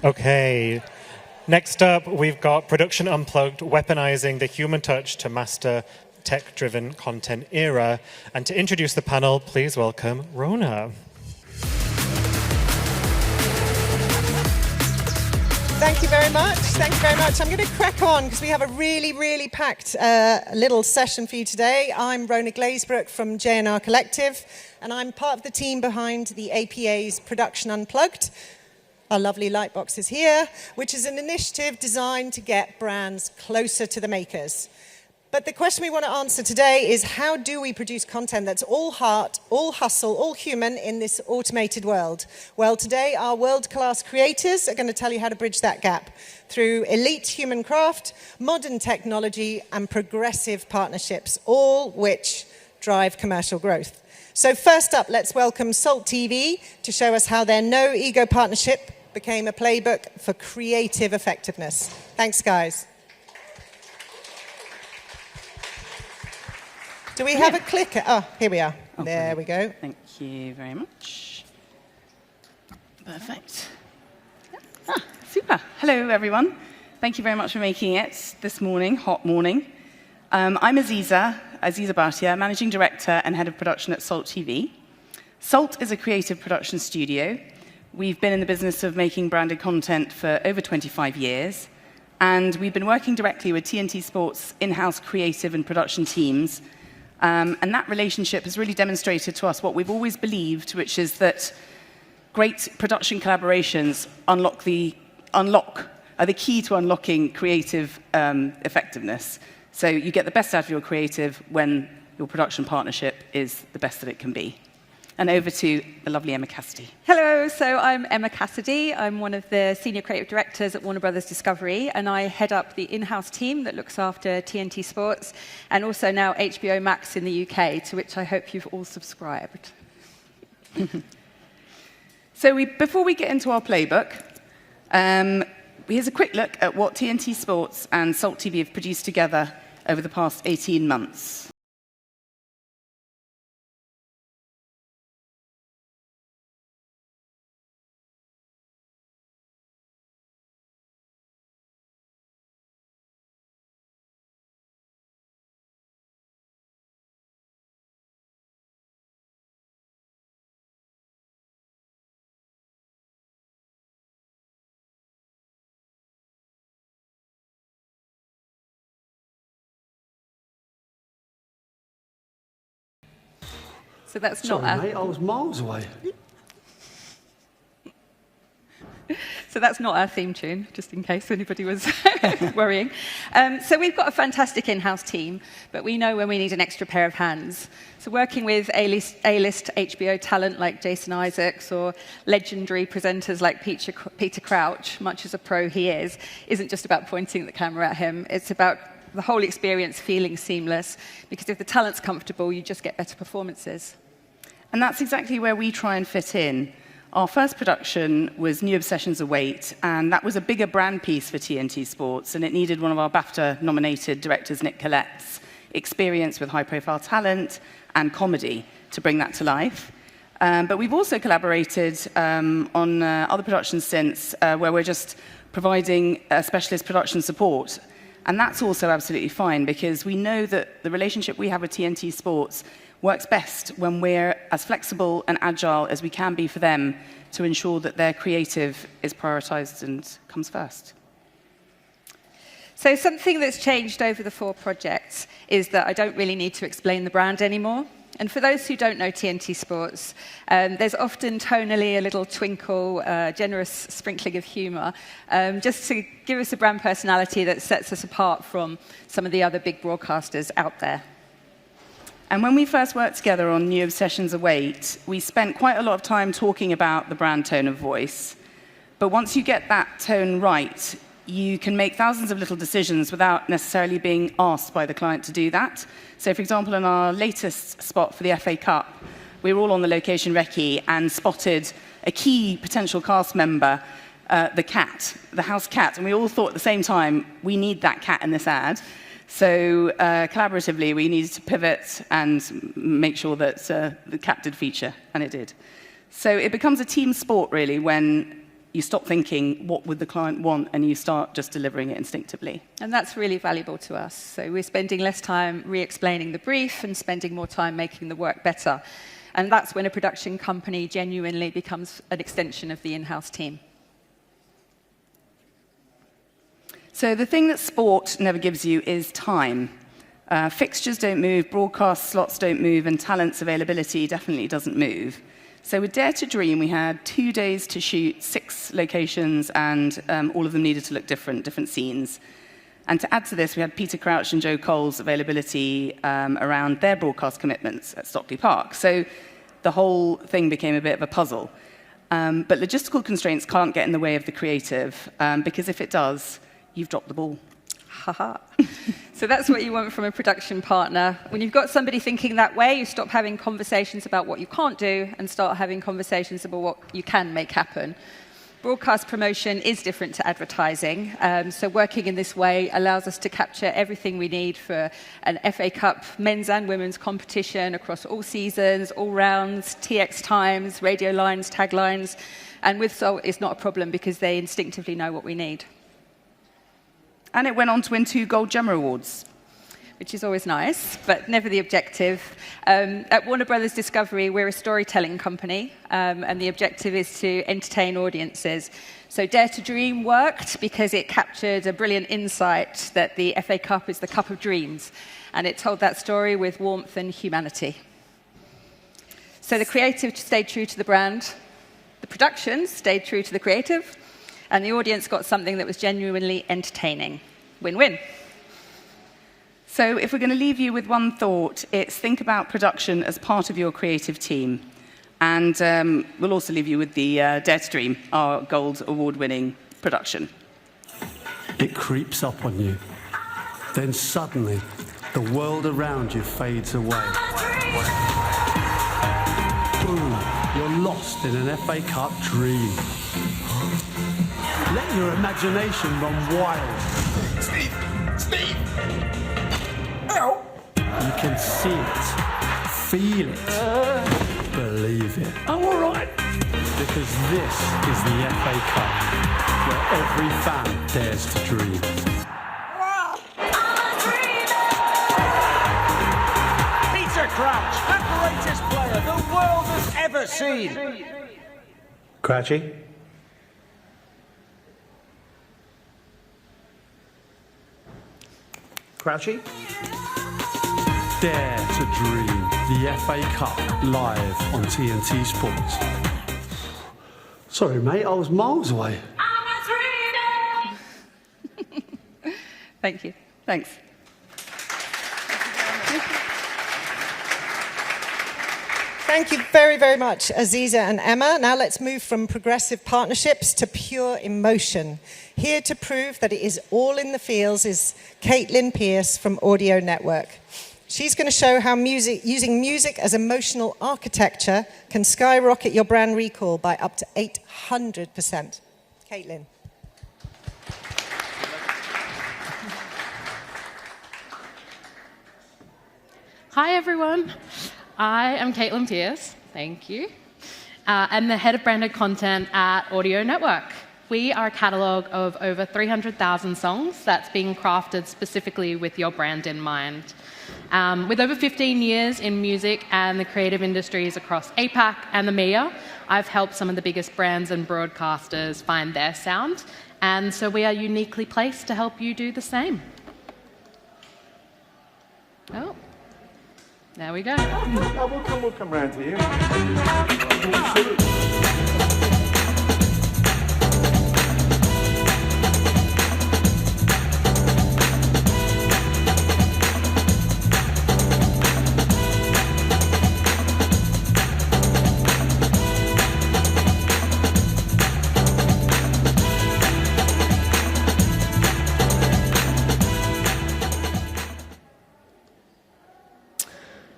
Okay. Next up, we've got Production Unplugged, Weaponising the Human Touch to Master Tech-Driven Content Era. And to introduce the panel, please welcome Rona. Thank you very much. Thank you very much. I'm going to crack on because we have a really, really packed little session for you today. I'm Rona Glazebrook from J&R Collective, and I'm part of the team behind the APA's Production Unplugged. Our lovely light box is here, which is an initiative designed to get brands closer to the makers. But the question we want to answer today is, how do we produce content that's all heart, all hustle, all human in this automated world? Well, today our world-class creators are going to tell you how to bridge that gap through elite human craft, modern technology, and progressive partnerships, all which drive commercial growth. So first up, let's welcome Salt TV to show us how their no-ego partnership became a playbook for creative effectiveness. Thanks, guys. Do we have a clicker? Oh, here we are. Oh, there we go. Thank you very much. Perfect. Super. Hello, everyone. Thank you very much for making it this morning, hot morning. I'm Aziza Bhatia, Managing Director and Head of Production at Salt TV. Salt is a creative production studio. We've been in the business of making branded content for over 25 years, and we've been working directly with TNT Sports in-house creative and production teams. And that relationship has really demonstrated to us what we've always believed, which is that great production collaborations are the key to unlocking creative effectiveness. So you get the best out of your creative when your production partnership is the best that it can be. And over to the lovely Emma Cassidy. Hello, so I'm Emma Cassidy. I'm one of the senior creative directors at Warner Brothers Discovery, and I head up the in-house team that looks after TNT Sports and also now HBO Max in the UK, to which I hope you've all subscribed. So before we get into our playbook, here's a quick look at what TNT Sports and Salt TV have produced together over the past 18 months. So that's Sorry, not mate, I was miles away. So that's not our theme tune, just in case anybody was worrying. So we've got a fantastic in-house team, but we know when we need an extra pair of hands. So working with A-list HBO talent like Jason Isaacs or legendary presenters like Peter Crouch, much as a pro he is, isn't just about pointing the camera at him. It's about the whole experience feeling seamless, because if the talent's comfortable, you just get better performances. And that's exactly where we try and fit in. Our first production was New Obsessions Await, and that was a bigger brand piece for TNT Sports, and it needed one of our BAFTA-nominated directors, Nick Collette's experience with high-profile talent and comedy to bring that to life. But we've also collaborated on other productions since, where we're just providing specialist production support. And that's also absolutely fine, because we know that the relationship we have with TNT Sports works best when we're as flexible and agile as we can be for them to ensure that their creative is prioritized and comes first. So something that's changed over the 4 projects is that I don't really need to explain the brand anymore. And for those who don't know TNT Sports, there's often tonally a little twinkle, generous sprinkling of humor, just to give us a brand personality that sets us apart from some of the other big broadcasters out there. And when we first worked together on New Obsessions Await, we spent quite a lot of time talking about the brand tone of voice. But once you get that tone right, you can make thousands of little decisions without necessarily being asked by the client to do that. So, for example, in our latest spot for the FA Cup, we were all on the location recce and spotted a key potential cast member, the cat, the house cat. And we all thought at the same time, we need that cat in this ad. So collaboratively, we needed to pivot and make sure that the cat did feature, and it did. So it becomes a team sport, really, when you stop thinking, what would the client want, and you start just delivering it instinctively. And that's really valuable to us. So we're spending less time re-explaining the brief and spending more time making the work better. And that's when a production company genuinely becomes an extension of the in-house team. So the thing that sport never gives you is time. Fixtures don't move, broadcast slots don't move, and talent's availability definitely doesn't move. So with Dare to Dream, we had 2 days to shoot 6 locations, and all of them needed to look different scenes. And to add to this, we had Peter Crouch and Joe Cole's availability around their broadcast commitments at Stockley Park. So the whole thing became a bit of a puzzle. But logistical constraints can't get in the way of the creative, because if it does, you've dropped the ball. Haha. So that's what you want from a production partner. When you've got somebody thinking that way, you stop having conversations about what you can't do and start having conversations about what you can make happen. Broadcast promotion is different to advertising, so working in this way allows us to capture everything we need for an FA Cup men's and women's competition across all seasons, all rounds, TX times, radio lines, taglines, and with Salt it's not a problem because they instinctively know what we need. And it went on to win 2 Gold Gemma Awards. Which is always nice, but never the objective. At Warner Brothers Discovery, we're a storytelling company, and the objective is to entertain audiences. So Dare to Dream worked because it captured a brilliant insight that the FA Cup is the cup of dreams, and it told that story with warmth and humanity. So the creative stayed true to the brand, the production stayed true to the creative, and the audience got something that was genuinely entertaining. Win-win. So if we're going to leave you with one thought, it's think about production as part of your creative team. And we'll also leave you with the Dare to Dream, our Gold Award-winning production. It creeps up on you. Then suddenly, the world around you fades away. Boom, you're lost in an FA Cup dream. Let your imagination run wild. Steve! Ow! You can see it, feel it, believe it. I'm all right. Because this is the FA Cup, where every fan dares to dream. Peter Crouch, the greatest player the world has ever seen. Crouchy? Crouchy? Dare to Dream, the FA Cup, live on TNT Sports. Sorry, mate, I was miles away. Thank you. Thanks. Thank you very, very much, Aziza and Emma. Now let's move from progressive partnerships to pure emotion. Here to prove that it is all in the feels is Caitlin Pierce from Audio Network. She's going to show how using music as emotional architecture can skyrocket your brand recall by up to 800%. Caitlin. Hi, everyone. I am Caitlin Pierce. Thank you. I'm the head of branded content at Audio Network. We are a catalogue of over 300,000 songs that's being crafted specifically with your brand in mind. With over 15 years in music and the creative industries across APAC and the EMEA, I've helped some of the biggest brands and broadcasters find their sound, and so we are uniquely placed to help you do the same. Oh, there we go. We'll come round to you.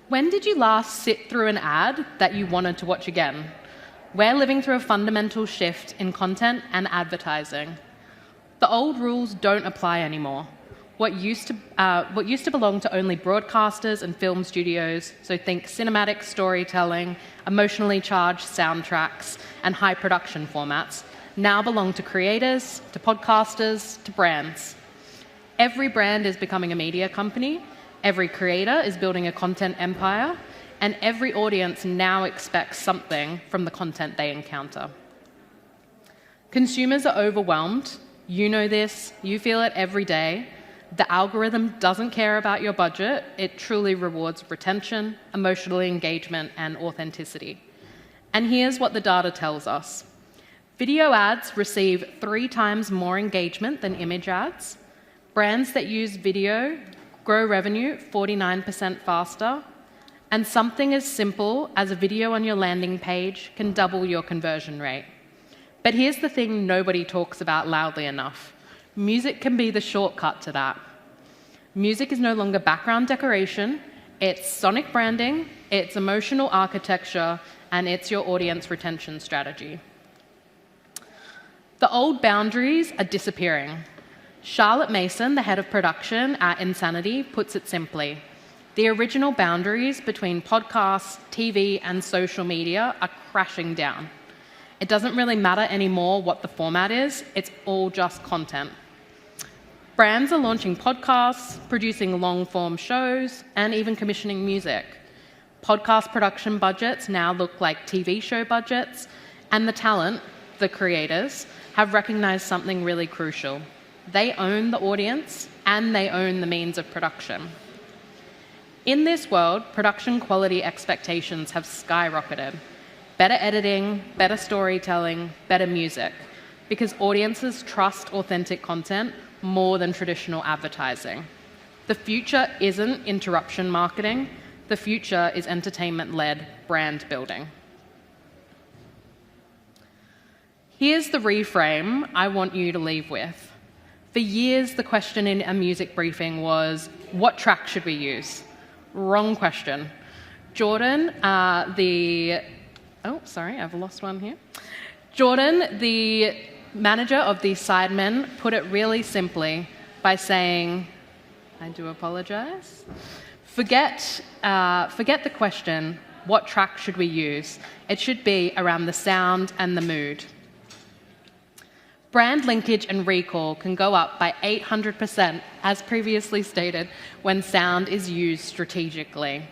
When did you last sit through an ad that you wanted to watch again? We're living through a fundamental shift in content and advertising. The old rules don't apply anymore. What used to belong to only broadcasters and film studios, so think cinematic storytelling, emotionally charged soundtracks, and high production formats, now belong to creators, to podcasters, to brands. Every brand is becoming a media company, every creator is building a content empire, and every audience now expects something from the content they encounter. Consumers are overwhelmed. You know this, you feel it every day. The algorithm doesn't care about your budget. It truly rewards retention, emotional engagement, and authenticity. And here's what the data tells us. Video ads receive 3 times more engagement than image ads. Brands that use video grow revenue 49% faster. And something as simple as a video on your landing page can double your conversion rate. But here's the thing nobody talks about loudly enough. Music can be the shortcut to that. Music is no longer background decoration, it's sonic branding, it's emotional architecture, and it's your audience retention strategy. The old boundaries are disappearing. Charlotte Mason, the head of production at Insanity, puts it simply. The original boundaries between podcasts, TV, and social media are crashing down. It doesn't really matter anymore what the format is, it's all just content. Brands are launching podcasts, producing long-form shows, and even commissioning music. Podcast production budgets now look like TV show budgets, and the talent, the creators, have recognized something really crucial. They own the audience, and they own the means of production. In this world, production quality expectations have skyrocketed. Better editing, better storytelling, better music, because audiences trust authentic content more than traditional advertising. The future isn't interruption marketing, the future is entertainment-led brand building. Here's the reframe I want you to leave with. For years, the question in a music briefing was, what track should we use? Wrong question. Jordan, I've lost one here. Jordan, the manager of the Sidemen, put it really simply by saying, I do apologize. Forget the question, what track should we use? It should be around the sound and the mood. Brand linkage and recall can go up by 800%, as previously stated, when sound is used strategically.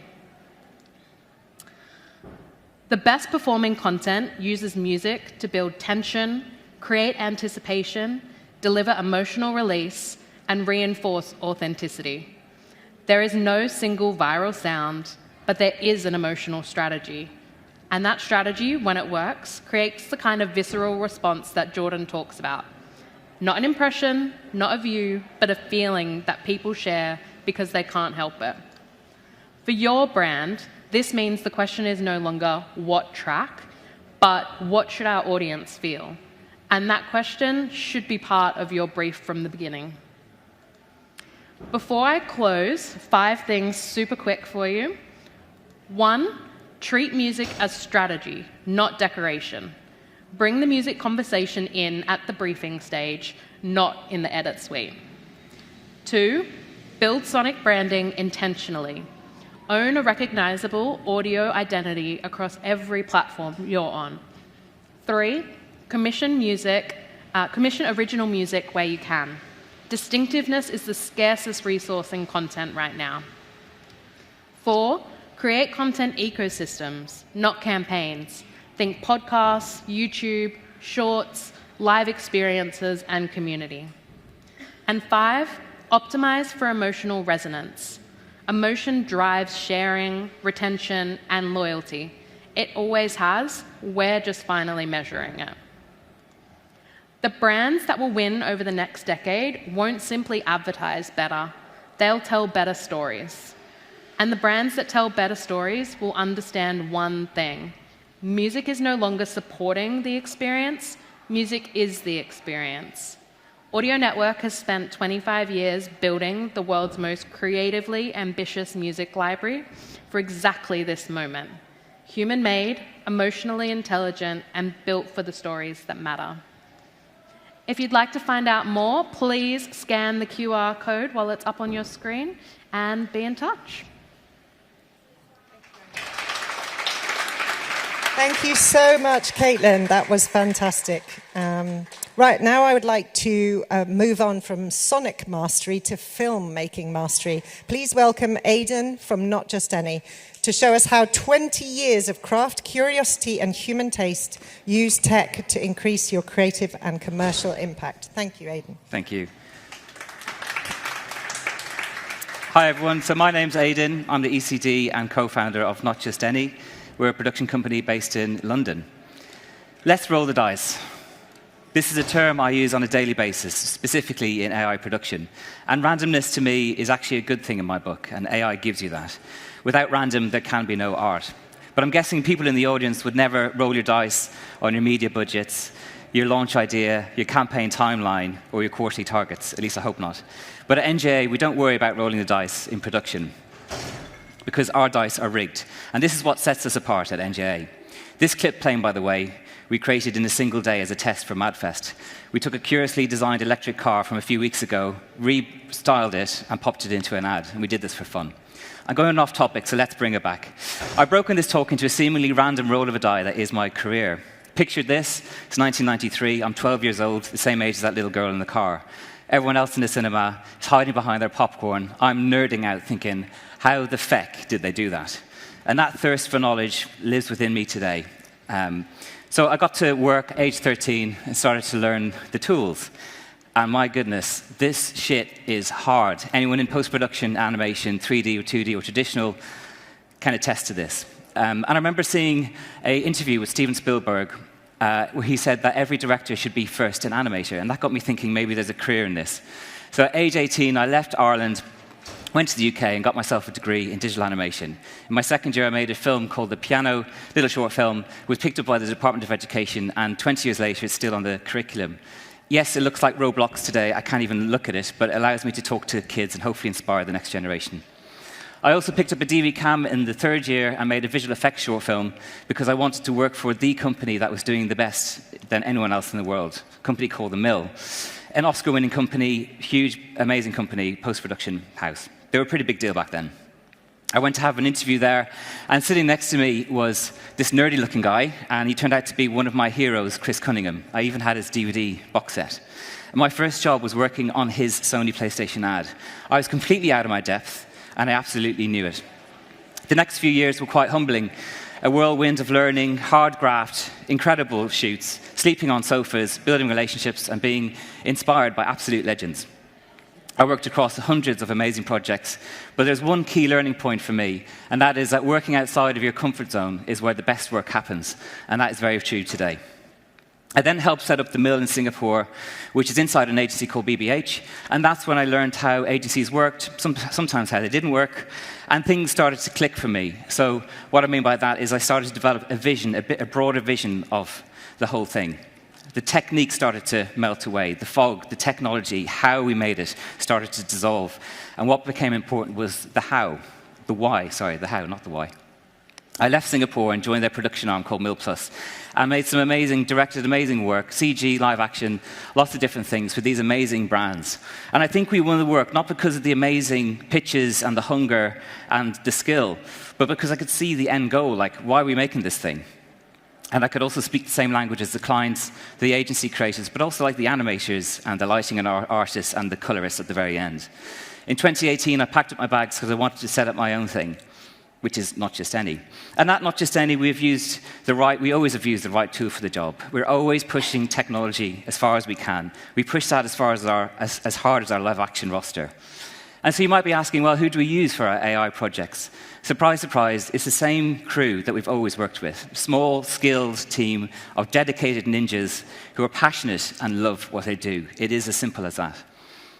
The best performing content uses music to build tension, create anticipation, deliver emotional release, and reinforce authenticity. There is no single viral sound, but there is an emotional strategy. And that strategy, when it works, creates the kind of visceral response that Jordan talks about. Not an impression, not a view, but a feeling that people share because they can't help it. For your brand, this means the question is no longer what track, but what should our audience feel? And that question should be part of your brief from the beginning. Before I close, 5 things super quick for you. 1, treat music as strategy, not decoration. Bring the music conversation in at the briefing stage, not in the edit suite. 2, build sonic branding intentionally. Own a recognizable audio identity across every platform you're on. 3, commission original music where you can. Distinctiveness is the scarcest resource in content right now. 4, create content ecosystems, not campaigns. Think podcasts, YouTube, shorts, live experiences, and community. And 5, optimize for emotional resonance. Emotion drives sharing, retention, and loyalty. It always has. We're just finally measuring it. The brands that will win over the next decade won't simply advertise better. They'll tell better stories. And the brands that tell better stories will understand one thing. Music is no longer supporting the experience. Music is the experience. Audio Network has spent 25 years building the world's most creatively ambitious music library for exactly this moment. Human-made, emotionally intelligent, and built for the stories that matter. If you'd like to find out more, please scan the QR code while it's up on your screen and be in touch. Thank you so much, Caitlin. That was fantastic. Right, now I would like to move on from sonic mastery to filmmaking mastery. Please welcome Aidan from Not Just Any to show us how 20 years of craft, curiosity, and human taste use tech to increase your creative and commercial impact. Thank you, Aidan. Thank you. Hi, everyone. So my name's Aidan. I'm the ECD and co-founder of Not Just Any. We're a production company based in London. Let's roll the dice. This is a term I use on a daily basis, specifically in AI production. And randomness to me is actually a good thing in my book, and AI gives you that. Without random, there can be no art. But I'm guessing people in the audience would never roll your dice on your media budgets, your launch idea, your campaign timeline, or your quarterly targets. At least I hope not. But at NJA, we don't worry about rolling the dice in production, because our dice are rigged. And this is what sets us apart at NJA. This clip playing, by the way, we created in a single day as a test for MadFest. We took a curiously designed electric car from a few weeks ago, restyled it, and popped it into an ad. And we did this for fun. I'm going off topic, so let's bring it back. I've broken this talk into a seemingly random roll of a die that is my career. Picture this. It's 1993. I'm 12 years old, the same age as that little girl in the car. Everyone else in the cinema is hiding behind their popcorn. I'm nerding out thinking, how the feck did they do that? And that thirst for knowledge lives within me today. So I got to work age 13 and started to learn the tools. And my goodness, this shit is hard. Anyone in post-production, animation, 3D or 2D or traditional can attest to this. And I remember seeing an interview with Steven Spielberg where he said that every director should be first an animator. And that got me thinking maybe there's a career in this. So at age 18, I left Ireland, went to the UK and got myself a degree in digital animation. In my second year, I made a film called The Piano, little short film, was picked up by the Department of Education, and 20 years later, it's still on the curriculum. Yes, it looks like Roblox today. I can't even look at it, but it allows me to talk to kids and hopefully inspire the next generation. I also picked up a DV cam in the third year and made a visual effects short film because I wanted to work for the company that was doing the best than anyone else in the world, a company called The Mill. An Oscar-winning company, huge, amazing company, post-production house. They were a pretty big deal back then. I went to have an interview there, and sitting next to me was this nerdy-looking guy, and he turned out to be one of my heroes, Chris Cunningham. I even had his DVD box set. And my first job was working on his Sony PlayStation ad. I was completely out of my depth, and I absolutely knew it. The next few years were quite humbling. A whirlwind of learning, hard graft, incredible shoots, sleeping on sofas, building relationships, and being inspired by absolute legends. I worked across hundreds of amazing projects, but there's one key learning point for me, and that is that working outside of your comfort zone is where the best work happens, and that is very true today. I then helped set up the Mill in Singapore, which is inside an agency called BBH, and that's when I learned how agencies worked, sometimes how they didn't work, and things started to click for me. So what I mean by that is I started to develop a vision, a broader vision of the whole thing. The technique started to melt away. The fog, the technology, how we made it started to dissolve. And what became important was the how. The why, sorry, the how, not the why. I left Singapore and joined their production arm called Mill Plus. I made some directed amazing work, CG, live action, lots of different things for these amazing brands. And I think we won the work not because of the amazing pitches and the hunger and the skill, but because I could see the end goal, like, why are we making this thing? And I could also speak the same language as the clients, the agency creators, but also like the animators and the lighting and artists and the colorists at the very end. In 2018, I packed up my bags because I wanted to set up my own thing, which is Not Just Any. And at Not Just Any, we always have used the right tool for the job. We're always pushing technology as far as we can. We push that as hard as our live action roster. And so you might be asking, well, who do we use for our AI projects? Surprise, surprise, it's the same crew that we've always worked with. A small, skilled team of dedicated ninjas who are passionate and love what they do. It is as simple as that.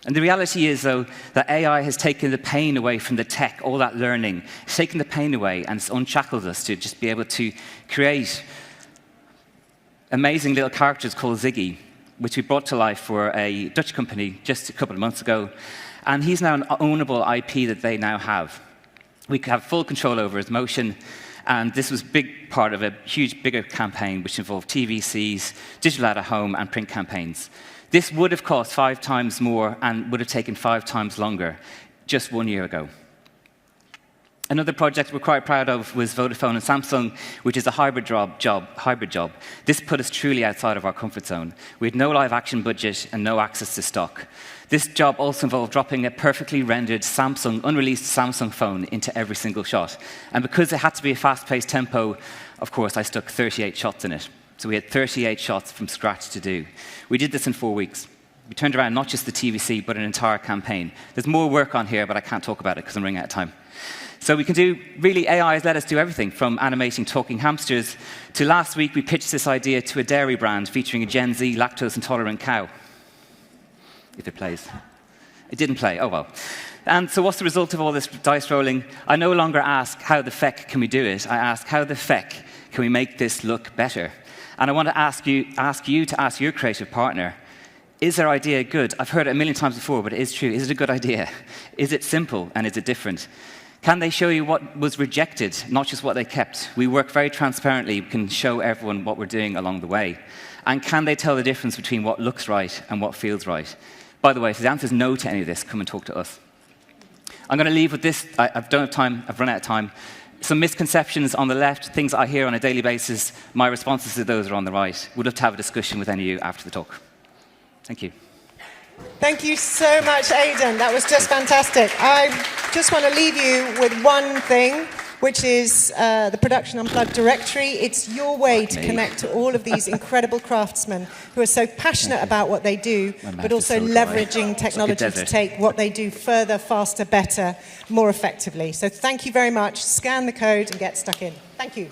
And the reality is, though, that AI has taken the pain away from the tech, all that learning. It's taken the pain away, and it's unshackled us to just be able to create amazing little characters called Ziggy, which we brought to life for a Dutch company just a couple of months ago. And he's now an ownable IP that they now have. We have full control over his motion, and this was a big part of a bigger campaign which involved TVCs, digital out-of-home, and print campaigns. This would have cost 5 times more and would have taken 5 times longer just 1 year ago. Another project we're quite proud of was Vodafone and Samsung, which is a hybrid job. This put us truly outside of our comfort zone. We had no live action budget and no access to stock. This job also involved dropping a perfectly rendered unreleased Samsung phone into every single shot. And because it had to be a fast-paced tempo, of course, I stuck 38 shots in it. So we had 38 shots from scratch to do. We did this in 4 weeks. We turned around not just the TVC, but an entire campaign. There's more work on here, but I can't talk about it because I'm running out of time. So we can do, really, AI has let us do everything from animating talking hamsters to last week we pitched this idea to a dairy brand featuring a Gen Z lactose-intolerant cow. If it plays. It didn't play, oh well. And so what's the result of all this dice rolling? I no longer ask, how the feck can we do it? I ask, how the feck can we make this look better? And I want to ask you to ask your creative partner, is their idea good? I've heard it a million times before, but it is true. Is it a good idea? Is it simple and is it different? Can they show you what was rejected, not just what they kept? We work very transparently. We can show everyone what we're doing along the way. And can they tell the difference between what looks right and what feels right? By the way, if the answer is no to any of this, come and talk to us. I'm going to leave with this. I don't have time. I've run out of time. Some misconceptions on the left, things I hear on a daily basis. My responses to those are on the right. Would love to have a discussion with any of you after the talk. Thank you. Thank you so much, Aidan. That was just fantastic. I just want to leave you with one thing, which is the Production Unplugged directory. It's your way to connect to all of these incredible craftsmen who are so passionate about what they do, but also leveraging technology to take what they do further, faster, better, more effectively. So thank you very much. Scan the code and get stuck in. Thank you.